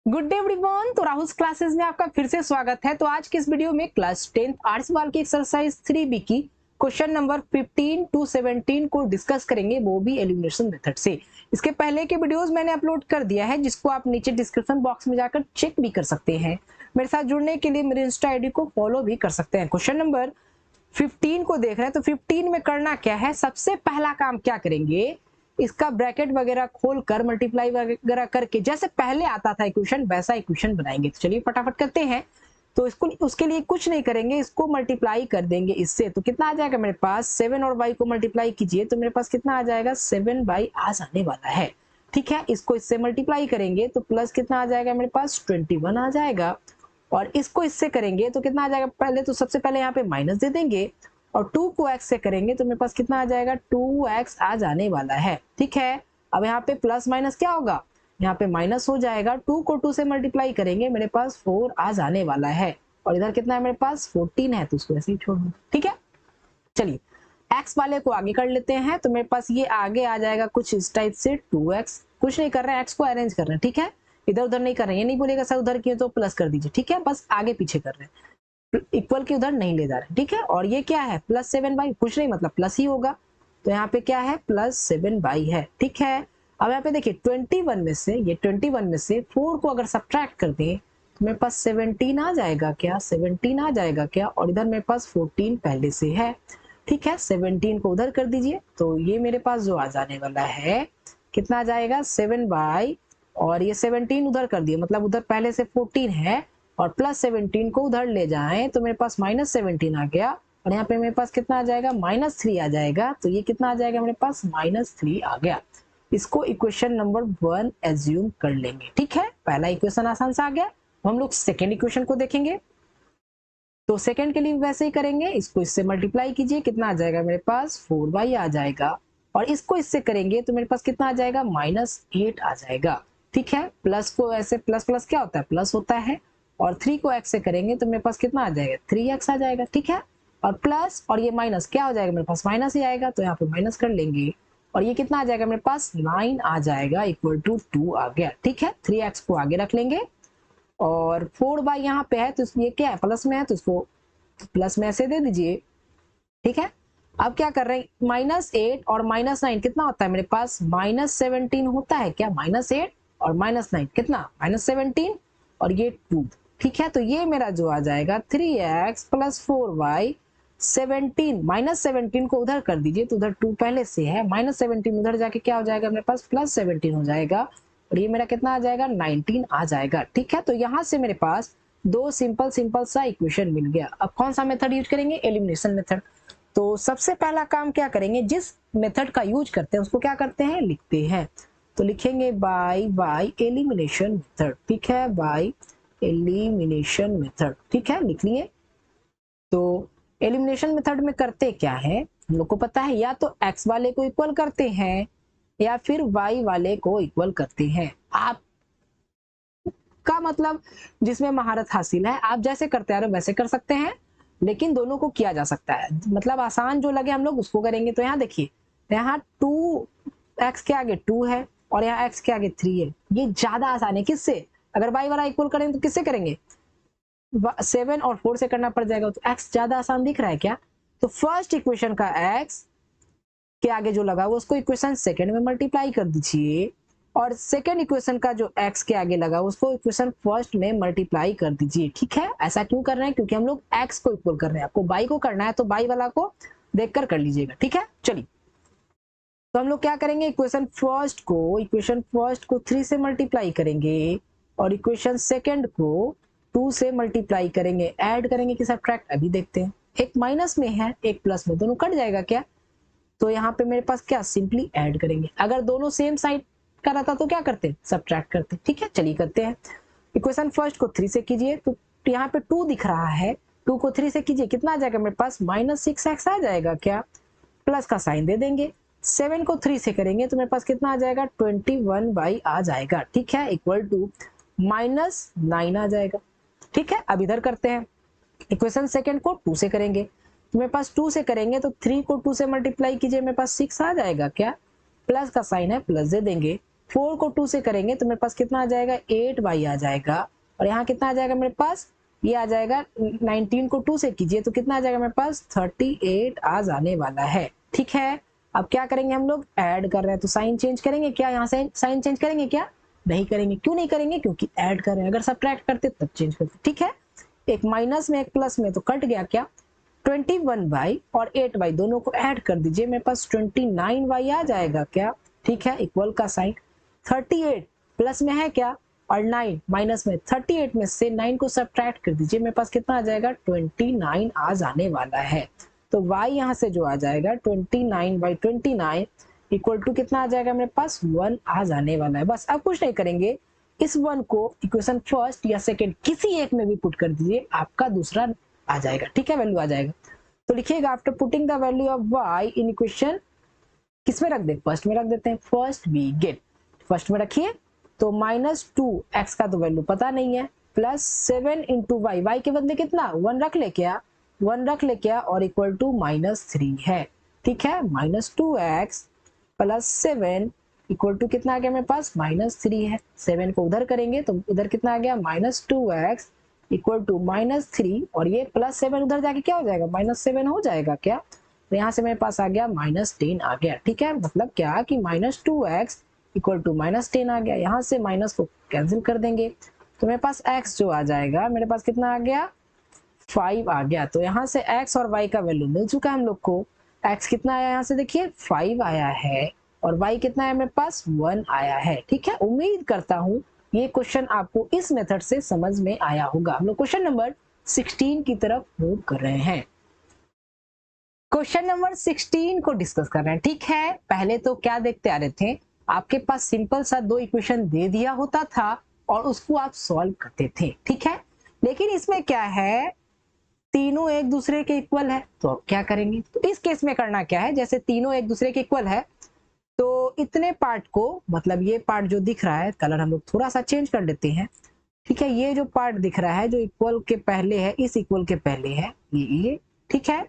Good day everyone. तो Rahul classes में आपका फिर से स्वागत है। तो आज की इस वीडियो में क्लास 10th आर्ट्स वाल की एक्सरसाइज 3B की क्वेश्चन नंबर 15 to 17 को डिस्कस करेंगे, वो भी एलिमिनेशन मेथड से। इसके पहले के वीडियोस मैंने अपलोड कर दिया है, जिसको आप नीचे डिस्क्रिप्शन बॉक्स में जाकर चेक भी कर सकते हैं। मेरे साथ जुड़ने के लिए मेरे इंस्टा आईडी को फॉलो भी कर सकते हैं। क्वेश्चन नंबर 15 को देख रहे हैं। तो 15 में करना क्या है, सबसे पहला काम क्या करेंगे, इसका ब्रैकेट वगैरह खोल कर मल्टीप्लाई वगैरह करके जैसे पहले आता था इक्वेशन वैसा इक्वेशन बनाएंगे। तो चलिए फटाफट करते हैं। तो इसको उसके लिए कुछ नहीं करेंगे, इसको मल्टीप्लाई कर देंगे इससे। तो कितना आ जाएगा मेरे पास, 7 और y को मल्टीप्लाई कीजिए तो मेरे पास कितना आ जाएगा, 7y आ जाने वाला है। ठीक है, इसको इससे मल्टीप्लाई करेंगे तो प्लस कितना आ जाएगा मेरे पास, 21 आ जाएगा। और इसको इससे करेंगे तो कितना आ जाएगा, पहले तो सबसे पहले यहाँ पे माइनस दे देंगे और 2 को x से करेंगे तो मेरे पास कितना आ जाएगा, 2x आ जाने वाला है। ठीक है, अब यहाँ पे प्लस माइनस क्या होगा, यहाँ पे माइनस हो जाएगा। 2 को 2 से मल्टीप्लाई करेंगे, मेरे पास 4 आ जाने वाला है। और इधर कितना है मेरे पास, 14 है, तो उसको ऐसे ही छोड़ दो। ठीक है, चलिए x वाले को आगे कर लेते हैं। तो मेरे पास ये आगे आ जाएगा कुछ इस टाइप से, 2x। कुछ नहीं कर रहे हैं, x को अरेंज कर रहे हैं। ठीक है, इधर उधर नहीं कर रहे हैं, ये नहीं बोलेगा सर उधर क्यों, तो प्लस कर दीजिए। ठीक है, बस आगे पीछे कर रहे हैं, इक्वल के उधर नहीं ले जा रहे। ठीक है, और ये क्या है, प्लस 7y। कुछ नहीं, मतलब प्लस ही होगा। तो यहाँ पे क्या है, प्लस 7y है। ठीक है, अब यहाँ पे देखिए 21 में से, ये 21 में से 4 को अगर सब्ट्रैक्ट कर दें तो मेरे पास 17 आ जाएगा क्या, 17 आ जाएगा क्या। और इधर मेरे पास 14 पहले से है। ठीक है, 17 को उधर कर दीजिए तो ये मेरे पास जो आ जाने वाला है कितना आ जाएगा, 7y। और ये 17 उधर कर दिए, मतलब उधर पहले से 14 है और प्लस 17 को उधर ले जाएं तो मेरे पास माइनस 17 आ गया। और यहाँ पे मेरे पास कितना आ जाएगा, -3 आ जाएगा। तो ये कितना आ जाएगा मेरे पास, -3 आ गया। इसको इक्वेशन नंबर 1 एज्यूम कर लेंगे। ठीक है, पहला इक्वेशन आसान सा आ गया। हम लोग सेकेंड इक्वेशन को देखेंगे। तो सेकेंड के लिए वैसे ही करेंगे, इसको इससे मल्टीप्लाई कीजिए, कितना आ जाएगा मेरे पास, 4y आ जाएगा। और इसको इससे करेंगे तो मेरे पास कितना आ जाएगा, -8 आ जाएगा। ठीक है, प्लस को ऐसे, प्लस प्लस क्या होता है, प्लस होता है। और 3 को x से करेंगे तो मेरे पास कितना आ जाएगा, 3x आ जाएगा। ठीक है, और प्लस और ये माइनस क्या हो जाएगा मेरे पास, माइनस ही आएगा। तो यहाँ पे माइनस कर लेंगे और ये कितना आ जाएगा मेरे पास, 9 आ जाएगा, इक्वल टू 2 आ गया। ठीक है, 3x को आगे रख लेंगे और 4y यहाँ पे है तो ये क्या है, प्लस में है, तो इसको प्लस में ऐसे दे दीजिए। ठीक है, अब क्या कर रहे हैं, -8 और -9 कितना होता है मेरे पास, -17 होता है क्या, -8 और -9 कितना, -17 और ये 2। ठीक है, तो ये मेरा जो आ जाएगा 3x + 4y। 17 -17 को उधर कर दीजिए तो उधर 2 पहले से है, -17 उधर जाके क्या हो जाएगा मेरे पास, +17 हो जाएगा। और ये मेरा कितना आ जाएगा, 19 आ जाएगा। ठीक है, तो यहाँ से मेरे पास दो सिंपल सा इक्वेशन मिल गया। अब कौन सा मेथड यूज करेंगे, एलिमिनेशन मेथड। तो सबसे पहला काम क्या करेंगे, जिस मेथड का यूज करते हैं उसको क्या करते हैं, लिखते हैं। तो लिखेंगे बाय एलिमिनेशन मेथड। ठीक है, बाय एलिमिनेशन मेथड। ठीक है, लिख लिए। तो एलिमिनेशन मेथड में करते क्या है, हम लोग को पता है, या तो x वाले को इक्वल करते हैं या फिर y वाले को इक्वल करते हैं। आप का मतलब जिसमें महारत हासिल है, आप जैसे करते आ रहे हो वैसे कर सकते हैं, लेकिन दोनों को किया जा सकता है। मतलब आसान जो लगे हम लोग उसको करेंगे। तो यहाँ देखिए, यहाँ 2x के आगे 2 है और यहाँ x के आगे 3 है, ये ज्यादा आसान है। किससे, अगर y वाला इक्वल करेंगे तो किससे करेंगे, 7 और 4 से करना पड़ जाएगा। तो x ज्यादा आसान दिख रहा है क्या, तो फर्स्ट इक्वेशन का x के आगे जो लगा वो उसको इक्वेशन सेकंड में मल्टीप्लाई कर दीजिए और सेकंड इक्वेशन का जो x के आगे लगा उसको इक्वेशन फर्स्ट में मल्टीप्लाई कर दीजिए। ठीक है, ऐसा क्यों कर रहे हैं, क्योंकि हम लोग x को इक्वल कर रहे हैं। आपको y को करना है तो y वाला को देखकर कर लीजिएगा। ठीक है, चलिए तो हम लोग क्या करेंगे, इक्वेशन फर्स्ट को 3 से मल्टीप्लाई करेंगे और इक्वेशन सेकंड को 2 से मल्टीप्लाई करेंगे। ऐड करेंगे कि सब्ट्रैक्ट, अभी देखते हैं। एक माइनस में है एक प्लस में, दोनों कट जाएगा क्या, तो यहाँ पे मेरे पास क्या, सिंपली ऐड करेंगे। अगर दोनों सेम साइड का रहता तो क्या करते, सब्ट्रैक्ट करते। ठीक है, चलिए करते हैं। इक्वेशन फर्स्ट को 3 से कीजिए तो यहाँ पे 2 दिख रहा है, 2 को 3 से कीजिए, कितना आ जाएगा मेरे पास, -6x आ जाएगा क्या, प्लस का साइन दे देंगे। 7 को 3 से करेंगे तो मेरे पास कितना आ जाएगा, 21y आ जाएगा। ठीक है, इक्वल टू -9 आ जाएगा। ठीक है, अब इधर करते हैं। इक्वेशन सेकंड को 2 से करेंगे तो मेरे पास 2 से करेंगे तो 3 को 2 से मल्टीप्लाई कीजिए, मेरे पास 6 आ जाएगा क्या, प्लस का साइन है, प्लस दे देंगे। 4 को 2 से करेंगे तो मेरे पास कितना आ जाएगा 8y आ जाएगा, और यहाँ कितना आ जाएगा मेरे पास, ये आ जाएगा 19 को 2 से कीजिए तो कितना आ जाएगा मेरे पास 38 आ जाने वाला है। ठीक है, अब क्या करेंगे हम लोग ऐड कर रहे हैं तो साइन चेंज करेंगे क्या, यहाँ से साइन चेंज करेंगे क्या, नहीं करेंगे। क्यों नहीं करेंगे, क्योंकि ऐड कर रहे हैं, अगर सब्ट्रैक्ट करते तब चेंज करते। ठीक है, एक माइनस में एक प्लस में तो कट गया क्या, 21y और 8y दोनों को ऐड कर दीजिए, मेरे पास 29y आ जाएगा क्या। ठीक है, इक्वल का साइन, 38 प्लस में है क्या और 9 माइनस में, 38 में से 9 को सब्ट्रैक्ट कर दीजिए, मेरे पास कितना आ जाएगा 29 आ जाने वाला है। तो y यहाँ से जो आ जाएगा 29/29 इक्वल टू कितना आ जाएगा मेरे पास 1 आ जाने वाला है। बस अब कुछ नहीं करेंगे, इस 1 को इक्वेशन फर्स्ट या सेकंड किसी एक में भी पुट कर दीजिए, आपका दूसरा आ जाएगा। ठीक है, वैल्यू आ जाएगा। तो लिखिएगा after putting the value of y in equation, किसमें रख दे, फर्स्ट में रख देते हैं, फर्स्ट वी गेट, फर्स्ट में रखिए। तो -2x का तो वैल्यू पता नहीं है, प्लस 7 इंटू वाई, वाई के बदले कितना 1 रख ले क्या, 1 रख ले क्या, और इक्वल टू -3 है। ठीक है, -2x प्लस 7 इक्वल टू कितना आ गया मेरे पास -3 है। 7 को उधर करेंगे तो इधर कितना आ गया -2x इक्वल टू -3, और ये +7 उधर जाके क्या हो जाएगा -7 हो जाएगा क्या, तो यहाँ से मेरे पास आ गया -10 आ गया। ठीक है, मतलब क्या कि -2x इक्वल टू -10 आ गया, यहाँ से माइनस को कैंसिल कर देंगे तो मेरे पास x जो आ जाएगा, मेरे पास कितना आ गया 5 आ गया। तो यहाँ से x और y का वैल्यू मिल चुका है हम लोग को। x कितना आया यहाँ से देखिए 5 आया है, और y कितना है मेरे पास 1 आया है। ठीक है, उम्मीद करता हूँ ये क्वेश्चन आपको इस मेथड से समझ में आया होगा। हम लोग क्वेश्चन नंबर 16 की तरफ मूव कर रहे हैं। क्वेश्चन नंबर 16 को डिस्कस कर रहे हैं। ठीक है, पहले तो क्या देखते आ रहे थे, आपके पास सिंपल सा 2 इक्वेशन दे दिया होता था और उसको आप सॉल्व करते थे। ठीक है, लेकिन इसमें क्या है, तीनों एक दूसरे के इक्वल है, तो अब क्या करेंगे, तो इस केस में करना क्या है, जैसे तीनों एक दूसरे के इक्वल है तो इतने पार्ट को, मतलब ये पार्ट जो दिख रहा है, कलर हम लोग थोड़ा सा चेंज कर लेते हैं। ठीक है, ये जो पार्ट दिख रहा है जो इक्वल के पहले है, इस इक्वल के पहले है ये। ठीक है,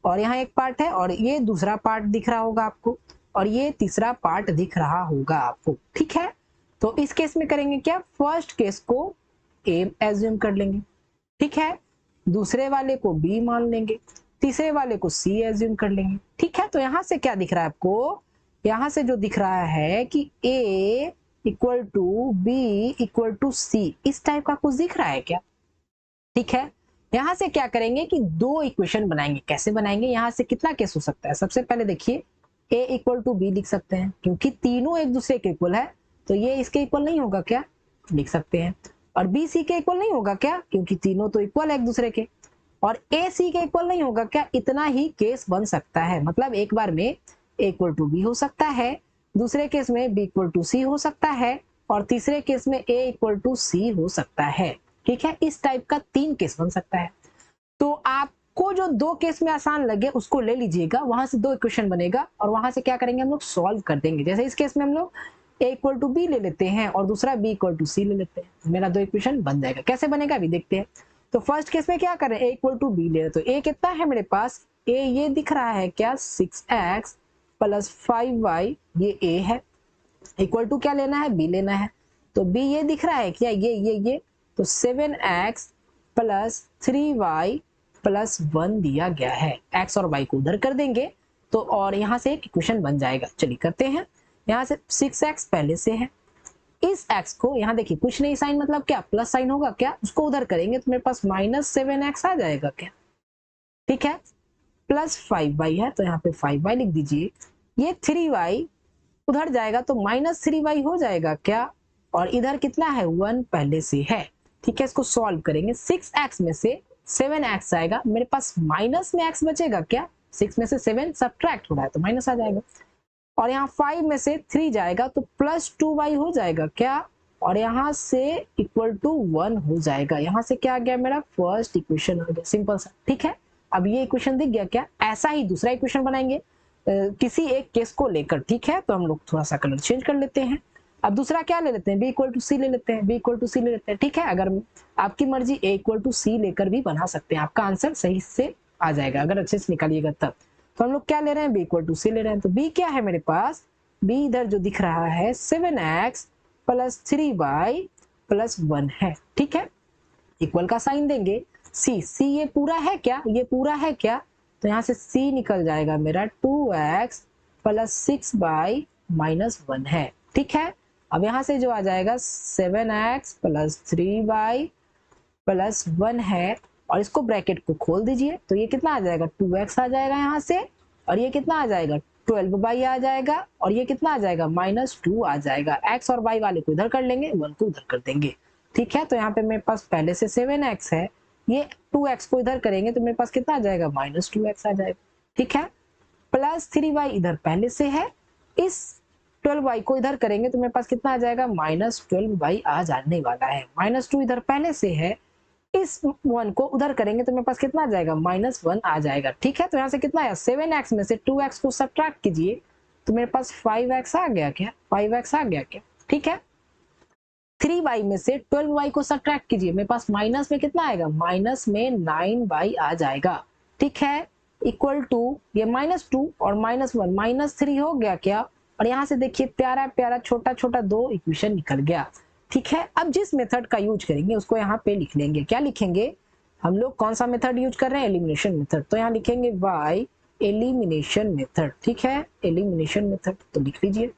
और यहाँ एक पार्ट है और ये दूसरा पार्ट दिख रहा होगा आपको, और ये तीसरा पार्ट दिख रहा होगा आपको। ठीक है, तो इस केस में करेंगे क्या, फर्स्ट केस को ए एज्यूम कर लेंगे। ठीक है, दूसरे वाले को बी मान लेंगे, तीसरे वाले को सी एज्यूम कर लेंगे। ठीक है, तो यहाँ से क्या दिख रहा है आपको, यहाँ से जो दिख रहा है कि a equal to B equal to C, इस टाइप का कुछ दिख रहा है क्या। ठीक है, यहाँ से क्या करेंगे कि 2 इक्वेशन बनाएंगे। कैसे बनाएंगे, यहाँ से कितना केस हो सकता है, सबसे पहले देखिए a इक्वल टू बी लिख सकते हैं, क्योंकि तीनों एक दूसरे के इक्वल है तो ये इसके इक्वल नहीं होगा क्या, लिख सकते हैं। और बी सी के इक्वल नहीं होगा क्या, क्योंकि तीनों तो इक्वल है एक दूसरे के। और ए सी के इक्वल नहीं होगा क्या, इतना ही केस बन सकता है। मतलब एक बार में ए इक्वल टू बी हो सकता है, दूसरे केस में बी इक्वल टू सी हो सकता है, और तीसरे केस में ए इक्वल टू सी हो सकता है। ठीक है, इस टाइप का 3 केस बन सकता है। तो आपको जो 2 केस में आसान लगे उसको ले लीजिएगा, वहां से 2 इक्वेशन बनेगा और वहां से क्या करेंगे हम लोग सॉल्व कर देंगे। जैसे इस केस में हम लोग ए इक्वल टू बी ले लेते हैं और दूसरा बी इक्वल टू सी ले लेते हैं, मेरा 2 इक्वेशन बन जाएगा। कैसे बनेगा अभी देखते हैं। तो फर्स्ट केस में क्या करें, ए इक्वल टू बी ले रहे, तो ए कितना है मेरे पास, ए ये दिख रहा है क्या 6x प्लस 5y, ये a है, इक्वल टू क्या लेना है, b लेना है। तो b ये दिख रहा है क्या, ये तो 7x प्लस 3y प्लस 1 दिया गया है। x और y को उधर कर देंगे तो और यहाँ से एक इक्वेशन बन जाएगा। चलिए करते हैं, यहाँ से 6x पहले से है, इस x को यहाँ देखिए कुछ नहीं, साइन मतलब क्या प्लस साइन होगा क्या, उसको उधर करेंगे तो मेरे पास -7x आ जाएगा क्या। ठीक है, प्लस 5y है तो यहाँ पे 5y लिख दीजिए, ये 3y उधर जाएगा तो -3y हो जाएगा क्या, और इधर कितना है 1 पहले से है। ठीक है, इसको सॉल्व करेंगे, 6x में से 7x आएगा, मेरे पास माइनस में x बचेगा क्या, 6 में से 7 सब्ट्रैक्ट हो रहा है तो माइनस आ जाएगा, और यहाँ 5 में से 3 जाएगा तो +2y हो जाएगा क्या, और यहाँ से इक्वल टू 1 हो जाएगा। यहाँ से क्या आ गया मेरा फर्स्ट इक्वेशन आ गया, सिंपल सा। ठीक है, अब ये इक्वेशन दिख गया क्या, ऐसा ही दूसरा इक्वेशन बनाएंगे किसी एक केस को लेकर। ठीक है, तो हम लोग थोड़ा सा कलर चेंज कर लेते हैं। अब दूसरा क्या ले लेते हैं, बी इक्वल टू सी ले लेते हैं, बी इक्वल टू सी ले लेते हैं। ठीक है, अगर आपकी मर्जी ए इक्वल टू सी लेकर भी बना सकते हैं, आपका आंसर सही से आ जाएगा अगर अच्छे से निकालिएगा तब। तो हम लोग क्या ले रहे हैं, बी इक्वल टू सी ले रहे हैं। तो बी क्या है मेरे पास बी इधर जो दिख रहा है 7x प्लस 3y प्लस 1 है, ठीक है। इक्वल का साइन देंगे। सी ये पूरा है क्या, ये पूरा है क्या, तो यहाँ से c निकल जाएगा मेरा 2x प्लस 6y माइनस 1 है, ठीक है। अब यहाँ से जो आ जाएगा 7x प्लस 3y प्लस 1 है, और इसको ब्रैकेट को खोल दीजिए तो ये कितना आ जाएगा 2x आ जाएगा यहाँ से, और ये कितना आ जाएगा 12y आ जाएगा, और ये कितना आ जाएगा -2 आ जाएगा। x और y वाले को इधर कर लेंगे, 1 को उधर कर देंगे, ठीक है। तो यहाँ पे मेरे पास पहले से 7x है, ये 2x को इधर करेंगे तो मेरे पास कितना आ जाएगा -2x आ जाएगा, ठीक है। प्लस 3y इधर पहले से है, इस 12y को इधर करेंगे तो मेरे पास कितना आ जाएगा -12y आ जाने वाला है। -2 इधर पहले से है, इस 1 को उधर करेंगे तो मेरे पास कितना आ जाएगा -1 आ जाएगा, ठीक है। तो यहाँ से कितना आया 7x में से 2x को सब्ट्रैक्ट कीजिए तो मेरे पास 5x आ गया क्या, 5x आ गया क्या, ठीक है। 3y में से 12y को सब्ट्रैक्ट कीजिए, मेरे पास माइनस में कितना आएगा, माइनस में 9y आ जाएगा, ठीक है। इक्वल टू ये -2 और -1 -3 हो गया क्या, और यहाँ से देखिए प्यारा प्यारा छोटा छोटा 2 इक्वेशन निकल गया, ठीक है। अब जिस मेथड का यूज करेंगे उसको यहाँ पे लिख लेंगे। क्या लिखेंगे हम लोग, कौन सा मेथड यूज कर रहे हैं, एलिमिनेशन मेथड, तो यहाँ लिखेंगे y एलिमिनेशन मेथड, ठीक है। एलिमिनेशन मेथड तो लिख लीजिए।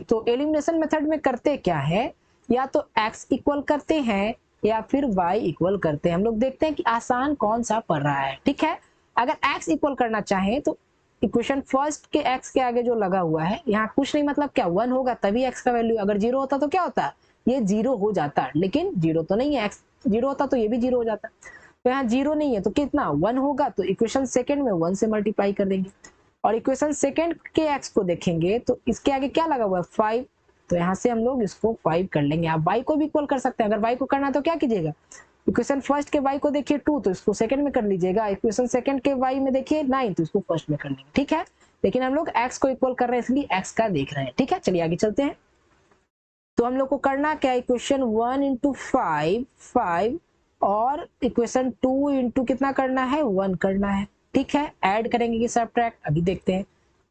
तो एलिमिनेशन मेथड में करते क्या है, या तो x इक्वल करते हैं या फिर y इक्वल करते हैं। हम लोग देखते हैं कि आसान कौन सा पड़ रहा है, ठीक है। अगर x इक्वल करना चाहें तो इक्वेशन फर्स्ट के x के आगे जो लगा हुआ है यहाँ कुछ नहीं, मतलब क्या 1 होगा तभी x का वैल्यू, अगर 0 होता तो क्या होता, ये 0 हो जाता, लेकिन 0 तो नहीं है, x 0 होता तो ये भी 0 हो जाता। तो यहाँ 0 नहीं है तो कितना 1 होगा, तो इक्वेशन सेकंड में 1 से मल्टीप्लाई कर देंगे। और इक्वेशन सेकंड के x को देखेंगे तो इसके आगे क्या लगा हुआ है 5, तो यहाँ से हम लोग इसको 5 कर लेंगे। आप y को भी इक्वल कर सकते हैं, अगर y को करना है तो क्या कीजिएगा, इक्वेशन फर्स्ट के y को देखिए 2 तो इसको सेकंड में कर लीजिएगा, इक्वेशन सेकंड के y में देखिए 9 तो इसको फर्स्ट में कर लेंगे, ठीक है। लेकिन हम लोग x को इक्वल कर रहे हैं इसलिए x का देख रहे हैं, ठीक है। चलिए आगे चलते हैं। तो हम लोग को करना क्या, इक्वेशन 1 इंटू 5 और इक्वेशन 2 इंटू कितना करना है 1 करना है, ठीक है। ऐड करेंगे कि सब्ट्रैक्ट, अभी देखते हैं।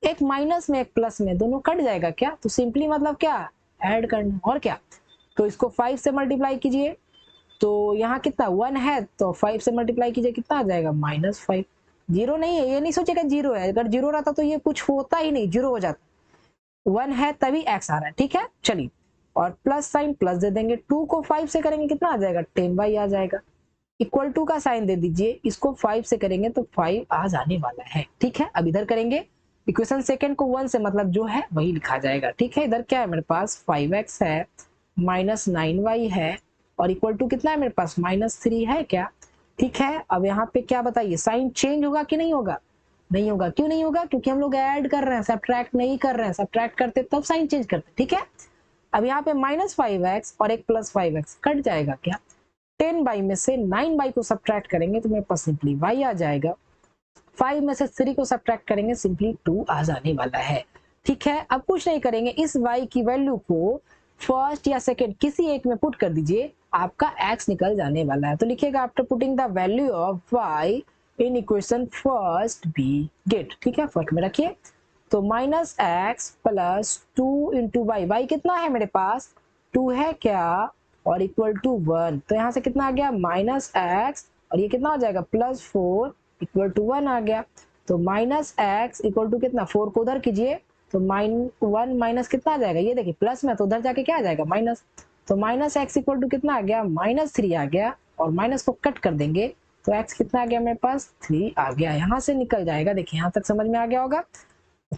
एक माइनस में एक प्लस में दोनों कट जाएगा क्या, तो सिंपली मतलब क्या ऐड करना, और क्या। तो इसको 5 से मल्टीप्लाई कीजिए तो यहाँ कितना 1 है, तो 5 से मल्टीप्लाई कीजिए कितना आ जाएगा -5। 0 नहीं है, ये नहीं सोचेगा 0 है, अगर 0 रहता तो ये कुछ होता ही नहीं, 0 हो जाता। 1 है तभी x आ रहा है, ठीक है। चलिए, और प्लस साइन प्लस दे देंगे, 2 को 5 से करेंगे कितना आ जाएगा 10y आ जाएगा। इक्वल टू का साइन दे दीजिए, इसको 5 से करेंगे तो 5 आ जाने वाला है, ठीक है। अब इधर करेंगे, इक्वेशन सेकंड को 1 से मतलब जो है वही लिखा जाएगा, ठीक है। इधर क्या है मेरे पास 5x है -9y है, और इक्वल टू कितना है मेरे पास -3 है क्या, ठीक है। अब यहाँ पे क्या बताइए, साइन चेंज होगा कि नहीं होगा, नहीं होगा। क्यों नहीं होगा, क्योंकि हम लोग ऐड कर रहे हैं, सब्ट्रैक्ट नहीं कर रहे हैं। सब्ट्रैक्ट करते तब साइन चेंज करते, ठीक है। अब यहाँ पे -5x और एक +5x कट जाएगा क्या, 10y में से 9y को सब्ट्रैक्ट करेंगे तो मेरे पास सिंपली y आ जाएगा। 5 में से 3 को सब्ट्रैक्ट करेंगे सिंपली 2 आ जाने वाला है, ठीक है। अब कुछ नहीं करेंगे, इस y की वैल्यू को फर्स्ट या सेकंड किसी एक में पुट कर दीजिए, आपका x निकल जाने वाला है। तो लिखिएगा after putting the value of y in equation first be get, ठीक है। फर्स्ट में रखिए तो -x प्लस 2 इंटू वाई कितना है मेरे पास 2 है क्या, और इक्वल टू 1, तो यहाँ से कितना आ गया -x, और ये कितना हो जाएगा +4 इक्वल टू 1 आ गया। तो -x इक्वल टू कितना 4 को उधर कीजिए तो -1 माइनस कितना आ जाएगा, ये देखिए प्लस में तो उधर जाके क्या आ जाएगा माइनस, तो -x इक्वल टू कितना आ गया -3 आ गया, और माइनस को कट कर देंगे तो x कितना आ गया मेरे पास 3 आ गया। यहाँ से निकल जाएगा, देखिए यहाँ तक समझ में आ गया होगा।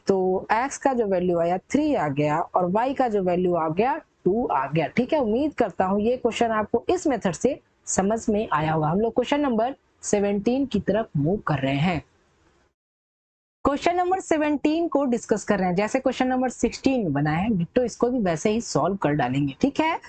तो x का जो वैल्यू आया 3 आ गया, और y का जो वैल्यू आ गया 2 आ गया, ठीक है। उम्मीद करता हूँ ये क्वेश्चन आपको इस मेथड से समझ में आया होगा। हम लोग क्वेश्चन नंबर 17 की तरफ मूव कर रहे हैं। क्वेश्चन नंबर 17 को डिस्कस कर रहे हैं, जैसे क्वेश्चन नंबर 16 में बना है तो इसको भी वैसे ही सॉल्व कर डालेंगे, ठीक है।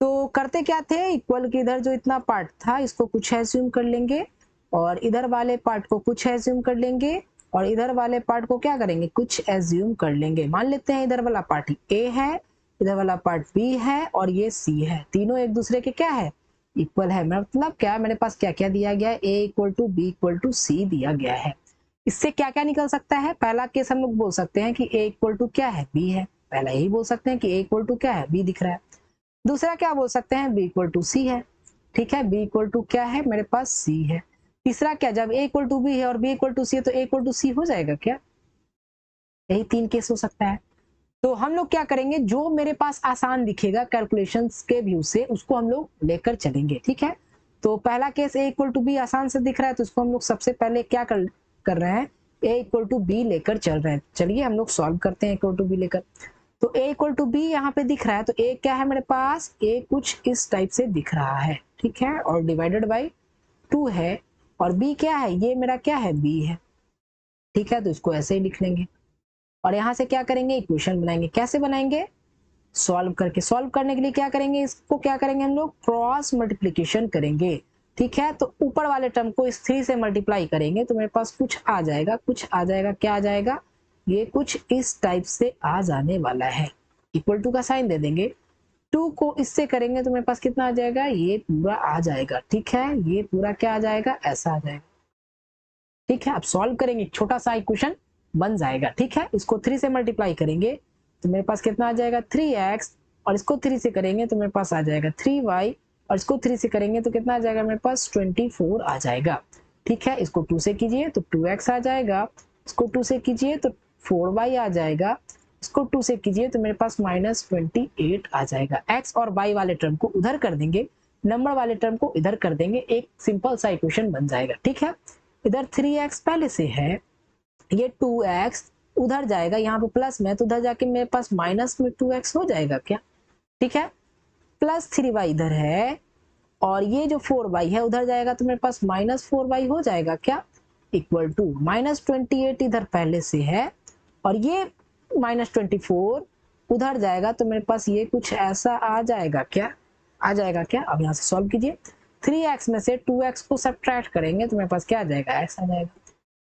तो करते क्या थे, इक्वल के इधर जो इतना पार्ट था इसको कुछ एज्यूम कर लेंगे, और इधर वाले पार्ट को कुछ एज्यूम कर लेंगे, और इधर वाले पार्ट को क्या करेंगे कुछ एज्यूम कर लेंगे। मान लेते हैं इधर वाला पार्ट ए है, इधर वाला पार्ट बी है, और ये सी है, तीनों एक दूसरे के क्या है इक्वल है। मतलब क्या मेरे पास क्या क्या दिया गया है, A equal to B equal to C दिया गया है। इससे क्या क्या निकल सकता है? पहला केस हम लोग बोल सकते हैं कि a इक्वल टू क्या है? b है। पहला यही बोल सकते हैं कि a इक्वल टू क्या है? b दिख रहा है। दूसरा क्या बोल सकते हैं? b इक्वल टू c है। ठीक है, b इक्वल टू क्या है? मेरे पास c है। तीसरा क्या, जब a इक्वल टू b है और b इक्वल टू c है तो a इक्वल टू c हो जाएगा क्या? यही 3 केस हो सकता है। तो हम लोग क्या करेंगे, जो मेरे पास आसान दिखेगा कैलकुलेशंस के व्यू से उसको हम लोग लेकर चलेंगे। ठीक है, तो पहला case a equal to B आसान से दिख रहा है तो इसको हम लोग सबसे पहले क्या कर रहे हैं, a इक्वल टू बी लेकर चल रहे हैं। चलिए हम लोग सॉल्व करते हैं इक्वल टू बी लेकर। तो a इक्वल टू बी यहाँ पे दिख रहा है तो a क्या है मेरे पास, a कुछ इस टाइप से दिख रहा है। ठीक है, और डिवाइडेड बाई 2 है, और b क्या है, ये मेरा क्या है, b है। ठीक है, तो इसको ऐसे ही लिख लेंगे और यहाँ से क्या करेंगे, इक्वेशन बनाएंगे। कैसे बनाएंगे, सॉल्व करके। सॉल्व करने के लिए क्या करेंगे, इसको क्या करेंगे हम लोग, क्रॉस मल्टीप्लिकेशन करेंगे। ठीक है, तो ऊपर वाले टर्म को इस 3 से मल्टीप्लाई करेंगे तो मेरे पास कुछ आ जाएगा, कुछ आ जाएगा, क्या आ जाएगा, ये कुछ इस टाइप से आ जाने वाला है। इक्वल टू का साइन दे देंगे, 2 को इससे करेंगे तो मेरे पास कितना आ जाएगा, ये पूरा आ जाएगा। ठीक है, ये पूरा क्या आ जाएगा, ऐसा आ जाएगा। ठीक है, अब सॉल्व करेंगे, छोटा सा इक्वेशन बन जाएगा। ठीक है, इसको 3 से मल्टीप्लाई करेंगे तो मेरे पास कितना आ जाएगा, 3x, और इसको 3 से करेंगे तो मेरे पास आ जाएगा 3y, और इसको 3 से करेंगे तो कितना आ जाएगा मेरे पास, 24 आ जाएगा। ठीक है, इसको 2 से कीजिए तो 2x आ जाएगा, इसको 2 से कीजिए तो 4y आ जाएगा, इसको 2 से कीजिए तो मेरे पास -28 आ जाएगा। x और y वाले टर्म को उधर कर देंगे, नंबर वाले टर्म को इधर कर देंगे, एक सिंपल सा इक्वेशन बन जाएगा। ठीक है, इधर 3x पहले से है, ये 2x उधर जाएगा, यहाँ पे प्लस में तो उधर जाके मेरे पास माइनस में 2x हो जाएगा क्या। ठीक है, प्लस 3y इधर है, और ये जो 4y है उधर जाएगा तो मेरे पास -4y हो जाएगा क्या, इक्वल टू -28 इधर पहले से है, और ये -24 उधर जाएगा तो मेरे पास ये कुछ ऐसा आ जाएगा क्या, आ जाएगा क्या। अब यहाँ से सॉल्व कीजिए, 3x में से 2x को सब्ट्रैक्ट करेंगे तो मेरे पास क्या आ जाएगा, x आ जाएगा।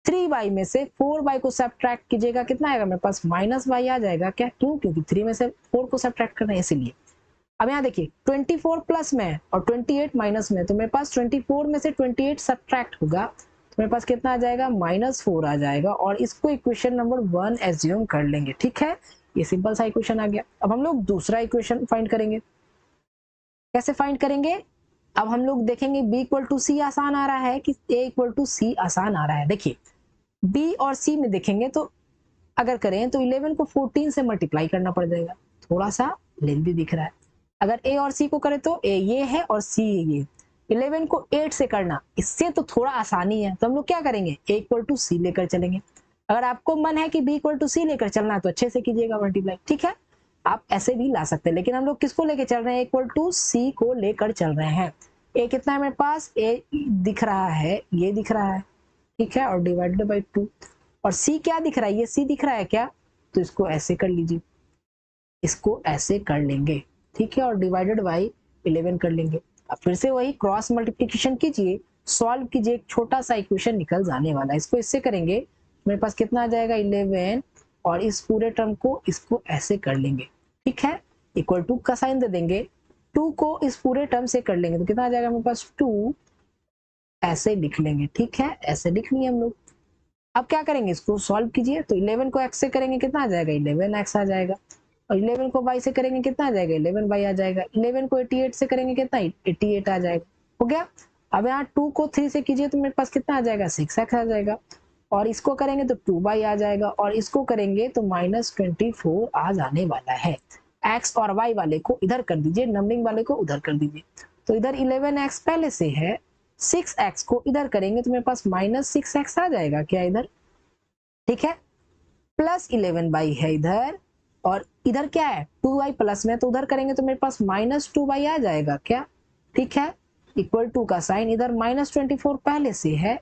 3y में से 4y को सब्ट्रैक्ट कीजिएगा, कितना आएगा मेरे पास, -y आ जाएगा क्या, क्यों, क्योंकि 3 में से 4 को सब्ट्रैक्ट करना है इसीलिए। अब यहाँ देखिए 24 प्लस में और 28 माइनस में, तो मेरे पास 24 में से 28 सब्ट्रैक्ट होगा तो मेरे पास कितना आ जाएगा, -4 आ जाएगा, और इसको इक्वेशन नंबर 1 एज्यूम कर लेंगे। ठीक है, ये सिंपल सा इक्वेशन आ गया। अब हम लोग दूसरा इक्वेशन फाइंड करेंगे। कैसे फाइंड करेंगे, अब हम लोग देखेंगे b इक्वल टू सी आसान आ रहा है कि a इक्वल टू सी आसान आ रहा है। देखिए b और c में देखेंगे तो अगर करें तो 11 को 14 से मल्टीप्लाई करना पड़ जाएगा, थोड़ा सा लेंथी दिख रहा है। अगर a और c को करें तो a ये है और c ये, 11 को 8 से करना इससे तो थोड़ा आसानी है, तो हम लोग क्या करेंगे, a इक्वल टू सी लेकर चलेंगे। अगर आपको मन है कि b इक्वल टू सी लेकर चलना है तो अच्छे से कीजिएगा मल्टीप्लाई। ठीक है, आप ऐसे भी ला सकते हैं, लेकिन हम लोग किसको लेकर चल रहे हैं, इक्वल टू सी को लेकर चल रहे हैं। a कितना है मेरे पास, a दिख रहा है, ये दिख रहा है। ठीक है, और डिवाइडेड बाई 2, और c क्या दिख रहा है, ये c दिख रहा है क्या, तो इसको ऐसे कर लीजिए, इसको ऐसे कर लेंगे। ठीक है, और डिवाइडेड बाई 11 कर लेंगे। अब फिर से वही क्रॉस मल्टीप्लिकेशन कीजिए, सॉल्व कीजिए, एक छोटा सा इक्वेशन निकल जाने वाला है। इसको इससे करेंगे मेरे पास कितना आ जाएगा, 11, और इस पूरे टर्म को इसको ऐसे कर लेंगे। ठीक है, इक्वल टू का साइन दे देंगे, 2 को इस पूरे टर्म से कर लेंगे तो कितना आ जाएगा मेरे पास, 2 ऐसे लिख लेंगे। ठीक है, ऐसे लिख लिए हम लोग। अब क्या करेंगे, इसको सॉल्व कीजिए, तो 11 को x से करेंगे कितना आ जाएगा, 11x आ जाएगा, और 11 को y से करेंगे कितना आ जाएगा, 11y आ जाएगा, 11 को 88 से करेंगे कितना, 88 आ जाएगा। हो गया। अब यहाँ 2 को 3 से कीजिए तो मेरे पास कितना आ जाएगा, 6x आ जाएगा, और इसको करेंगे तो 2y आ जाएगा, और इसको करेंगे तो -24 आ जाने वाला है। x और y वाले को इधर कर दीजिए, नंबरिंग वाले को उधर कर दीजिए। तो इधर 11x पहले से है, 6x को इधर करेंगे तो मेरे पास -6x आ जाएगा क्या इधर। ठीक है, प्लस 11y है इधर, और इधर क्या है 2y प्लस में, तो उधर करेंगे तो मेरे पास -2y आ जाएगा क्या। ठीक है, इक्वल टू का साइन, इधर -24 पहले से है,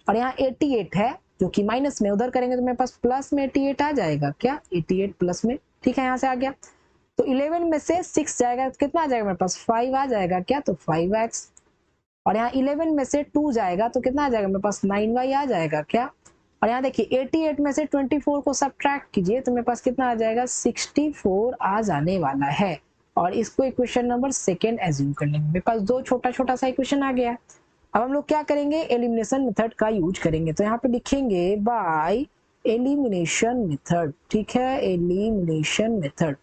और यहाँ 88 है जो कि माइनस में, उधर करेंगे तो मेरे पास प्लस में 88 आ जाएगा क्या, 88 प्लस में। ठीक है, यहाँ से आ गया, तो 11 में से 6 जाएगा तो कितना आ जाएगा मेरे पास, 5 आ जाएगा क्या, तो 5x, और यहाँ 11 में से 2 जाएगा तो कितना आ जाएगा मेरे पास, 9y आ जाएगा क्या। और यहाँ देखिए 88 में से 24 को सब्ट्रैक्ट कीजिए तो मेरे पास कितना आ जाएगा, 64 आ जाने वाला है, और इसको इक्वेशन नंबर 2 एज्यूम कर लेंगे। मेरे पास दो छोटा छोटा सा इक्वेशन आ गया। अब हम लोग क्या करेंगे, एलिमिनेशन मेथड का यूज करेंगे। तो यहाँ पे लिखेंगे बाय एलिमिनेशन मेथड, ठीक है, एलिमिनेशन मेथड।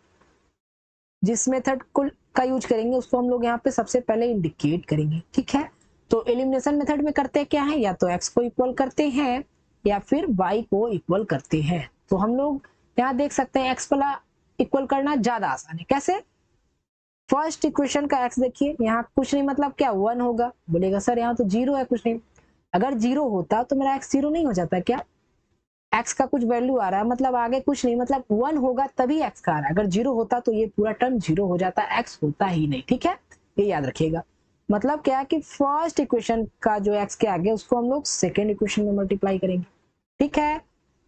जिस मेथड को का यूज करेंगे उसको हम लोग यहाँ पे सबसे पहले इंडिकेट करेंगे, ठीक है। तो एलिमिनेशन मेथड में करते क्या है, या तो x को इक्वल करते हैं या फिर y को इक्वल करते हैं। तो हम लोग यहाँ देख सकते हैं x वाला इक्वल करना ज्यादा आसान है। कैसे, फर्स्ट इक्वेशन का x देखिए, यहाँ कुछ नहीं मतलब क्या 1 होगा। बोलेगा सर यहाँ तो 0 है, कुछ नहीं। अगर 0 होता तो मेरा x 0 नहीं हो जाता क्या, x का कुछ वैल्यू आ रहा है मतलब आगे कुछ नहीं, मतलब 1 होगा तभी x का आ रहा है। अगर 0 होता तो ये पूरा टर्म 0 हो जाता, x होता ही नहीं, ठीक है, ये याद रखिएगा। मतलब क्या है कि फर्स्ट इक्वेशन का जो x के आगे उसको हम लोग सेकेंड इक्वेशन में मल्टीप्लाई करेंगे, ठीक है,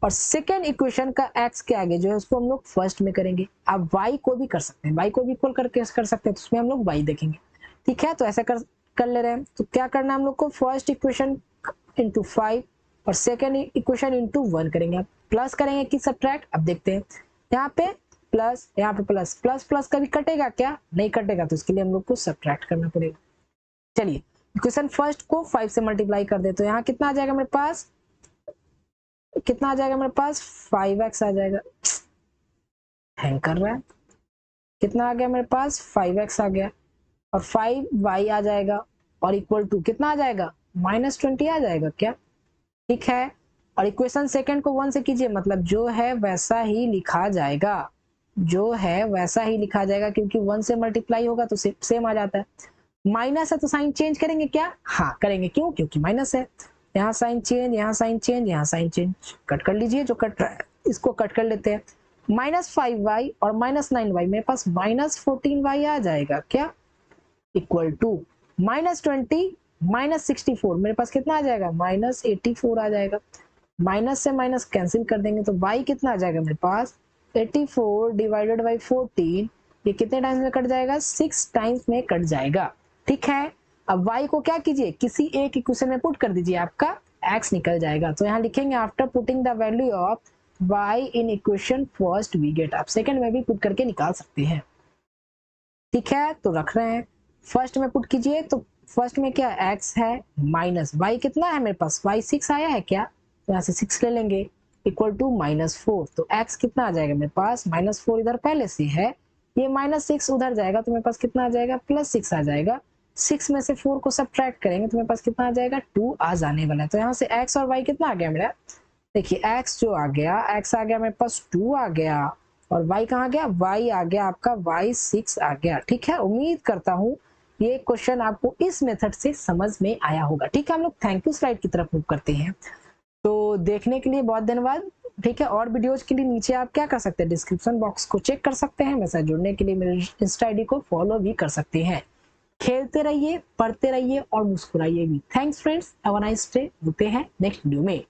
और सेकेंड इक्वेशन का x के आगे जो है उसको हम लोग फर्स्ट में करेंगे। अब y को भी कर सकते हैं, y को भी इक्वल करके कर सकते हैं, तो उसमें हम लोग y देखेंगे, ठीक है। तो ऐसा कर ले रहे हैं। तो क्या करना है हम लोग को, फर्स्ट इक्वेशन इंटू 5 और सेकेंड इक्वेशन इंटू 1 करेंगे। प्लस करेंगे कि सब्ट्रैक्ट, अब देखते हैं। यहाँ पे प्लस, यहाँ पे प्लस, प्लस प्लस कभी कटेगा क्या, नहीं कटेगा, तो इसके लिए हम लोग को सब्ट्रैक्ट करना पड़ेगा। चलिए इक्वेशन फर्स्ट को 5 से मल्टीप्लाई कर दे, तो यहाँ कितना आ जाएगा मेरे पास, कितना आ जाएगा मेरे पास, 5x आ जाएगा। हैंग कर रहा है, कितना आ गया मेरे पास, 5x आ गया, और 5y आ जाएगा, और इक्वल टू कितना आ जाएगा, -20 आ जाएगा क्या, ठीक है। और इक्वेशन सेकंड को 1 से कीजिए, मतलब जो है वैसा ही लिखा जाएगा, जो है वैसा ही लिखा जाएगा, क्योंकि 1 से मल्टीप्लाई होगा तो सेम आ जाता है। माइनस है तो साइन चेंज करेंगे क्या, हाँ करेंगे, क्यों, क्योंकि माइनस है। यहाँ साइन चेंज, यहाँ साइन चेंज, यहाँ साइन चेंज, कट कर लीजिए जो कट रहा है, इसको कट कर लेते हैं। -5y और -9y, मेरे पास -14y आ जाएगा क्या, इक्वल टू -20 -64, मेरे पास कितना आ जाएगा, -84 आ जाएगा। माइनस से माइनस कैंसिल कर देंगे तो y कितना आ जाएगा मेरे पास, 84 डिवाइडेड बाई 14, ये कितने टाइम्स में कट जाएगा, 6 टाइम्स में कट जाएगा, ठीक है। अब y को क्या कीजिए, किसी एक इक्वेशन में पुट कर दीजिए, आपका x निकल जाएगा। तो यहाँ लिखेंगे after putting the value of y in equation first we get, आप सेकंड में भी पुट करके निकाल सकते हैं, ठीक है। तो रख रहे हैं, फर्स्ट में पुट कीजिए, तो फर्स्ट में क्या x है, माइनस y कितना है मेरे पास, y 6 आया है क्या, तो यहाँ से 6 ले लेंगे, इक्वल टू -4, तो x कितना आ जाएगा मेरे पास, -4 इधर पहले से है, ये -6 उधर जाएगा तो मेरे पास कितना आ जाएगा, +6 आ जाएगा। 6 में से 4 को सब्ट्रैक्ट करेंगे तो मेरे पास कितना आ जाएगा, 2 आ जाने वाला है। तो यहाँ से x और y कितना आ गया मेरा, देखिए x जो आ गया, x आ गया मेरे पास 2 आ गया, और y कहाँ गया, y आ गया आपका, y 6 आ गया, ठीक है। उम्मीद करता हूँ ये क्वेश्चन आपको इस मेथड से समझ में आया होगा, ठीक है। हम लोग थैंक यू स्लाइड की तरफ मूव करते हैं। तो देखने के लिए बहुत धन्यवाद, ठीक है। और वीडियोज के लिए नीचे आप क्या कर सकते हैं, डिस्क्रिप्शन बॉक्स को चेक कर सकते हैं, मेरे साथ जुड़ने के लिए मेरे इंस्टा आईडी को फॉलो भी कर सकते हैं। खेलते रहिए, पढ़ते रहिए और मुस्कुराइए भी। Thanks friends, have a nice day, मिलते हैं नेक्स्ट वीडियो में।